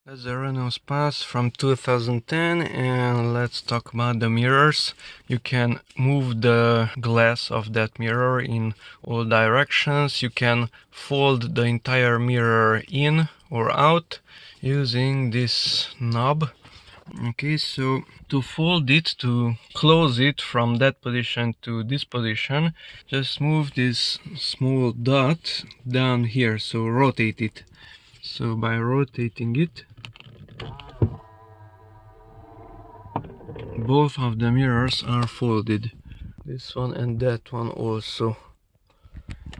That's the Renault Espace from 2010, and let's talk about the mirrors. You can move the glass of that mirror in all directions. You can fold the entire mirror in or out using this knob. Okay, so to fold it, to close it from that position to this position, just move this small dot down here, so rotate it. So by rotating it, both of the mirrors are folded. This one and that one also.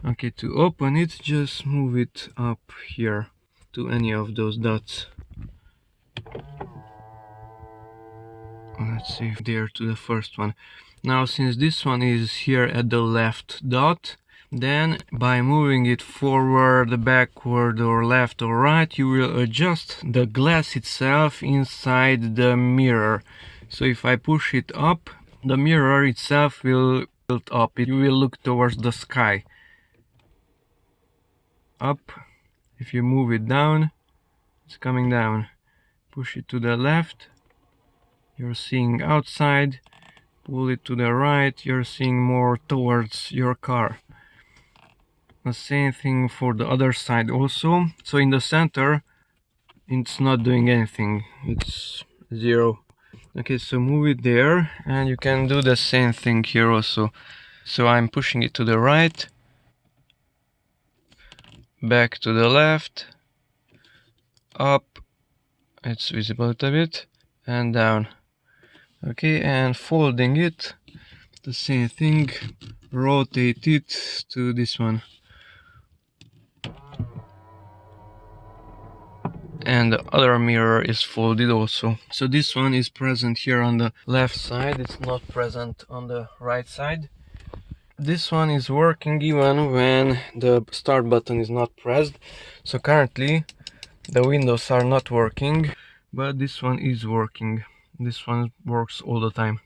Okay, to open it, just move it up here to any of those dots. Let's see, there to the first one. Now, since this one is here at the left dot, then by moving it forward, backward, or left or right, you will adjust the glass itself inside the mirror. So if I push it up, the mirror itself will tilt up. It will look towards the sky. Up. If you move it down, it's coming down. Push it to the left, you're seeing outside. Pull it to the right, you're seeing more towards your car. The same thing for the other side also. So in the center, it's not doing anything. It's zero. Okay, so move it there, and you can do the same thing here also. So I'm pushing it to the right, back to the left, up, it's visible a little bit, and down. Okay, and folding it, the same thing, rotate it to this one. And the other mirror is folded also. So this one is present here on the left side, it's not present on the right side. This one is working even when the start button is not pressed. So currently the windows are not working, but this one is working. This one works all the time.